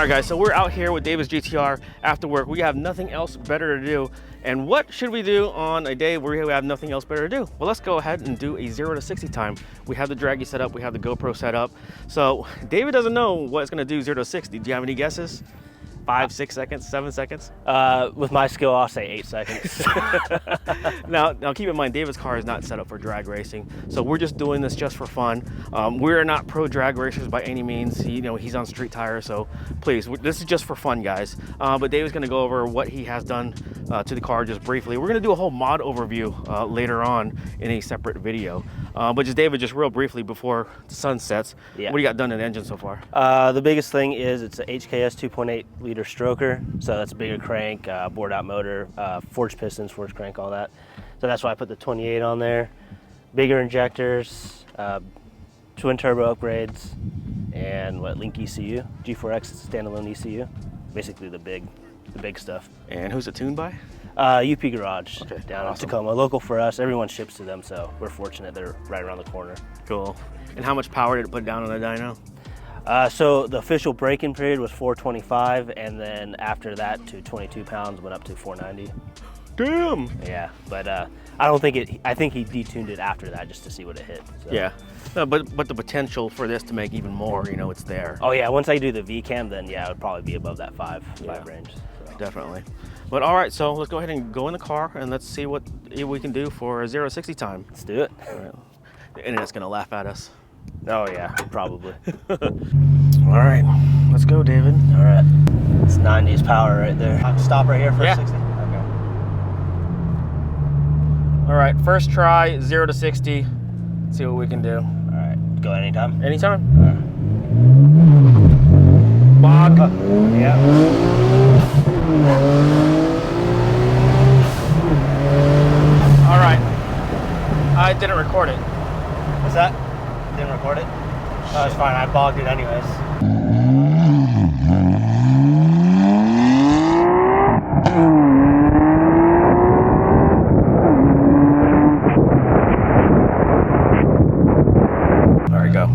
All right, guys, so we're out here with David's GTR after work. We have nothing else better to do. And what should we do on a day where we have nothing else better to do? Well, let's go ahead and do a 0 to 60 time. We have the Draggy set up, we have the GoPro set up. So David doesn't know what it's gonna do 0 to 60. Do you have any guesses? 5, 6 seconds, 7 seconds? With my skill, I'll say 8 seconds. Now keep in mind, David's car is not set up for drag racing, so we're just doing this just for fun. We're not pro drag racers by any means. He's on street tires, so please, this is just for fun, guys. But David's gonna go over what he has done to the car just briefly. We're gonna do a whole mod overview later on in a separate video. But just David, just real briefly before the sun sets, what do you got done in the engine so far? The biggest thing is it's a HKS 2.8 liter stroker, so that's a bigger crank, bored out motor, forged pistons, forged crank, all that. So that's why I put the 28 on there. Bigger injectors, twin turbo upgrades, and link ECU, G4X standalone ECU, basically the big stuff. And who's it tuned by? UP Garage, okay, down in awesome. Tacoma, local for us. Everyone ships to them, so we're fortunate they're right around the corner. Cool. And how much power did it put down on the dyno? So the official break-in period was 425, and then after that to 22 pounds went up to 490. Damn. Yeah, but I don't think I think he detuned it after that just to see what it hit. So. Yeah, no, but the potential for this to make even more, it's there. Oh yeah, once I do the V-cam, then yeah, it would probably be above that five range. So. Definitely. But all right, so let's go ahead and go in the car and let's see what we can do for a 0 to 60 time. Let's do it. All right. The internet's gonna laugh at us. Oh yeah, probably. All right, let's go, David. All right, it's 90s power right there. Stop right here for 60. Okay. All right, first try, 0 to 60. Let's see what we can do. All right, go anytime. Anytime. All right. Bog. Yeah. All right. I didn't record it. What's that? Didn't record it? Oh, it's fine. I bogged it anyways. There we go.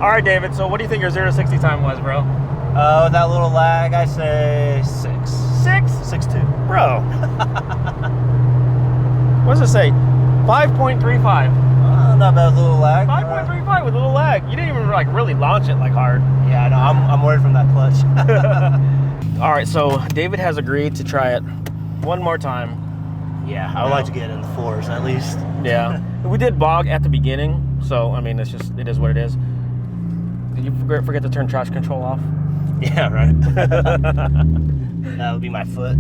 All right, David, so what do you think your 0 to 60 time was, bro? With that little lag, I say 6. 6.2. Bro. What does it say? 5.35. Not bad with a little lag. 5.35 with a little lag. You didn't even really launch it hard. Yeah, I know. I'm worried from that clutch. All right, so David has agreed to try it one more time. Yeah, I would like to get in the 4s at least. Yeah. We did bog at the beginning, so I mean, it is what it is. Did you forget to turn traction control off? Yeah, right. That would be my foot.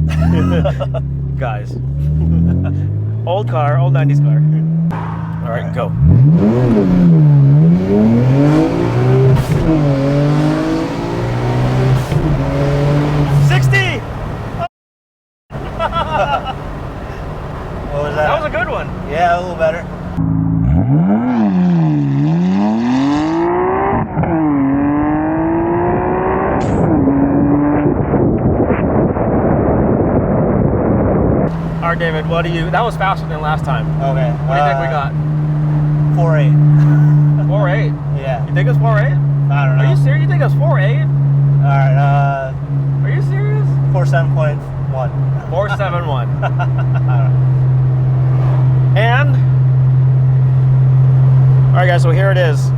Guys. Old 90s car. All right, go. What was that? That was a good one. Yeah, a little better. All right, David, that was faster than last time. Okay. What do you think we got? 4.8. 4.8? Yeah. You think it's 4.8? I don't know. Are you serious? You think it's 4.8? Alright, Are you serious? 4.7.1. 4.71. I don't know. And, all right, guys, so here it is.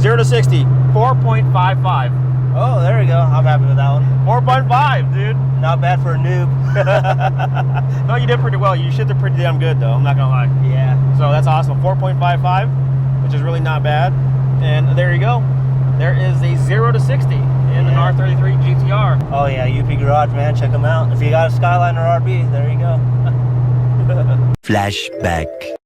0 to 60, 4.55. Oh, there we go. I'm happy with that one. 4.5, dude. Not bad for a noob. No, you did pretty well. You should have pretty damn good, though. I'm not gonna lie. Yeah. So that's awesome. 4.55, which is really not bad. And there you go. There is a 0 to 60 in an R33 GTR. Oh yeah, UP Garage, man. Check them out. If you got a Skyline or RB, there you go. Flashback.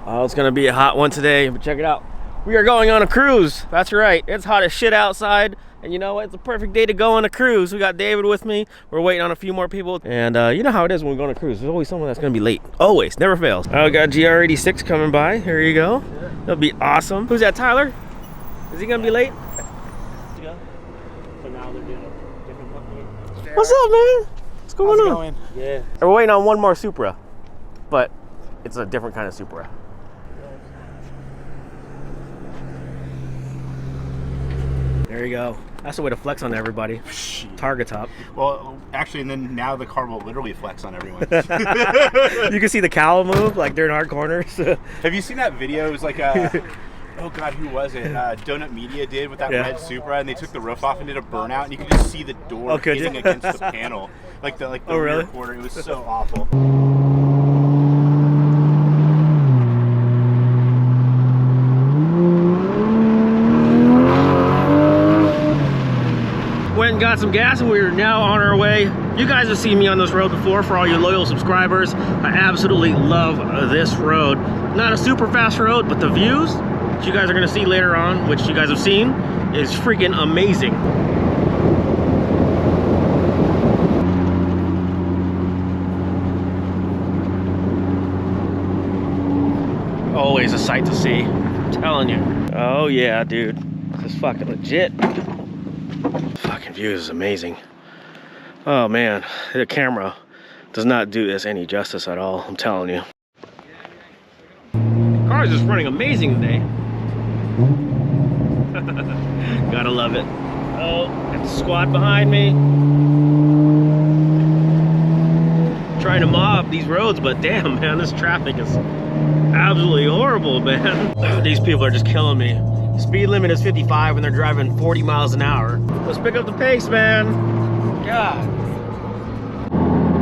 Oh, it's gonna be a hot one today, but check it out. We are going on a cruise. That's right. It's hot as shit outside. And you know what? It's a perfect day to go on a cruise. We got David with me. We're waiting on a few more people. And you know how it is when we go on a cruise. There's always someone that's going to be late. Always. Never fails. Oh, we got GR86 coming by. Here you go. That'll be awesome. Who's that, Tyler? Is he going to be late? So now they're doing a different company. What's up, man? What's going on? Yeah. We're waiting on one more Supra. But it's a different kind of Supra. There you go. That's the way to flex on everybody. Target top. Well, actually, and then now the car will literally flex on everyone. You can see the cowl move like during hard corners. Have you seen that video? It was like oh god, who was it? Donut Media did with that red Supra, and they took the roof off and did a burnout, and you could just see the door hitting against the panel, like the rear quarter. It was so awful. Went and got some gas and we're now on our way. You guys have seen me on this road before. For all you loyal subscribers, I absolutely love this road. Not a super fast road, but the views that you guys are going to see later on, which you guys have seen, is freaking amazing. Always a sight to see, I'm telling you. Oh yeah, dude, this is fucking legit. Fucking view is amazing. Oh man, the camera does not do this any justice at all, I'm telling you. Car is just running amazing today. Gotta love it. Oh, got the squad behind me. Trying to mob these roads, but damn man, this traffic is absolutely horrible, man. These people are just killing me. Speed limit is 55 and they're driving 40 miles an hour. Let's pick up the pace, man. God.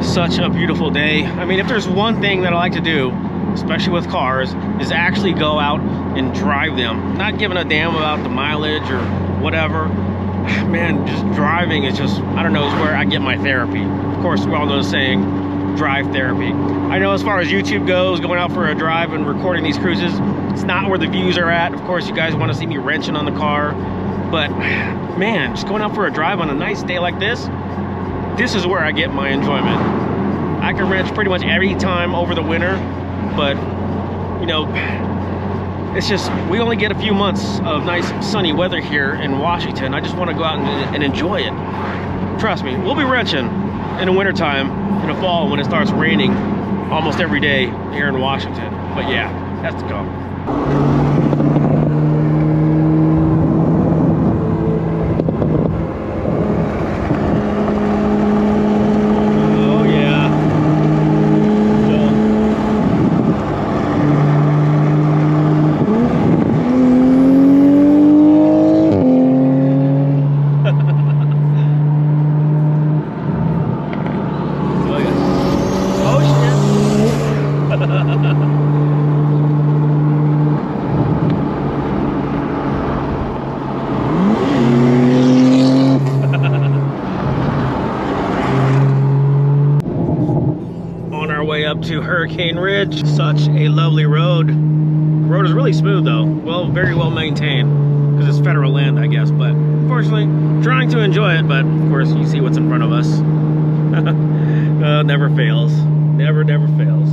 Such a beautiful day. I mean, if there's one thing that I like to do, especially with cars, is actually go out and drive them. Not giving a damn about the mileage or whatever. Man, just driving is just, I don't know, is where I get my therapy. Of course, we all know the saying, drive therapy. I know as far as YouTube goes, going out for a drive and recording these cruises, it's not where the views are at. Of course, you guys want to see me wrenching on the car, but man, just going out for a drive on a nice day like this is where I get my enjoyment. I can wrench pretty much every time over the winter, but you know, it's just, we only get a few months of nice sunny weather here in Washington. I just want to go out and enjoy it. Trust me, we'll be wrenching in the wintertime, in the fall when it starts raining almost every day here in Washington. But yeah, that's to come. Oh yeah. Up to Hurricane Ridge. Such a lovely road. The road is really smooth though. Well, very well maintained because it's federal land, I guess. But unfortunately, trying to enjoy it. But of course, you see what's in front of us. Never fails. Never fails.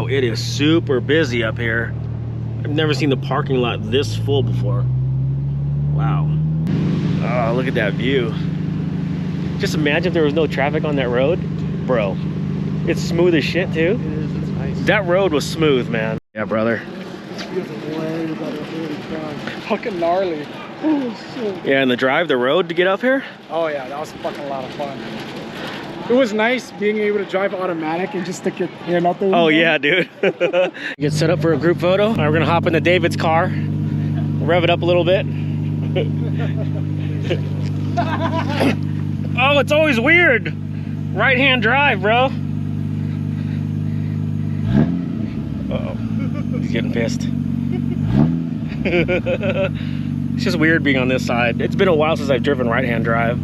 It is super busy up here. I've never seen the parking lot this full before. Wow. Oh, look at that view. Just imagine if there was no traffic on that road. Bro, it's smooth as shit too. It is, it's nice. That road was smooth, man. Yeah, brother. Fucking gnarly. Oh, shit. Yeah, and the drive, the road to get up here? Oh yeah, that was fucking a lot of fun. It was nice being able to drive automatic and just stick your hand out there. Oh yeah, dude. Get set up for a group photo. All right, we're gonna hop into David's car, rev it up a little bit. Oh, it's always weird. Right-hand drive, bro. Uh-oh. He's getting pissed. It's just weird being on this side. It's been a while since I've driven right-hand drive.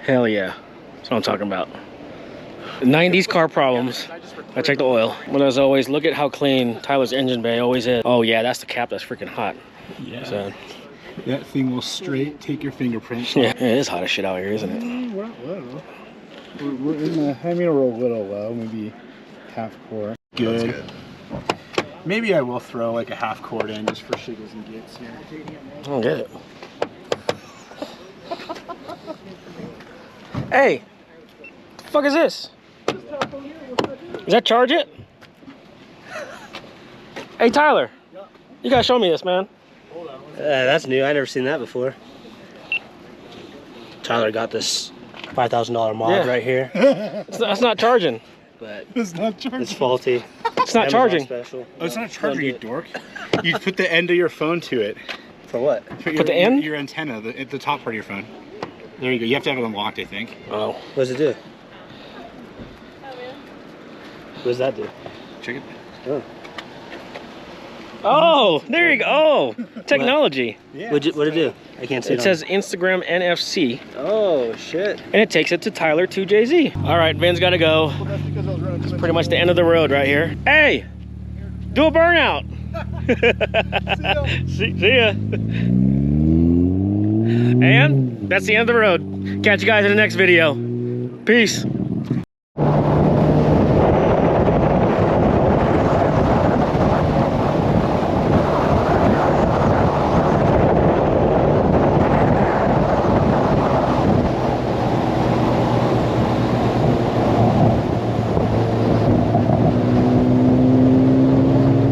Hell yeah. That's what I'm talking about. 90s car problems. I checked the oil. But as always, look at how clean Tyler's engine bay always is. Oh yeah, that's the cap that's freaking hot. Yeah. So, that thing will straight take your fingerprints. yeah, it is hot as shit out here, isn't it? We're not low. We're in the, I mean, we're a little low, maybe half core. Good. Maybe I will throw like a half quart in just for shiggles and gits here. I don't get it. Hey, what the fuck is this? Is that charge it? Hey Tyler, you gotta show me this, man. That's new. I never seen that before. Tyler got this $5,000 mod right here, That's not charging. but It's not charging. it's faulty. It's not Amazon charging. Special. Oh, it's not a charger, you dork. You put the end of your phone to it. For what? Put the end? Your antenna, at the top part of your phone. There you go. You have to have it unlocked, I think. Oh. What does it do? What does that do? Check it. Oh. Oh, there you go. Oh, technology. Yeah. What'd it do? I can't see It says Instagram NFC, Oh, shit. and it takes it to Tyler 2JZ. All right, Vin's got to go. It's pretty much the end of the road right here. Hey, do a burnout. See ya. And that's the end of the road. Catch you guys in the next video. Peace.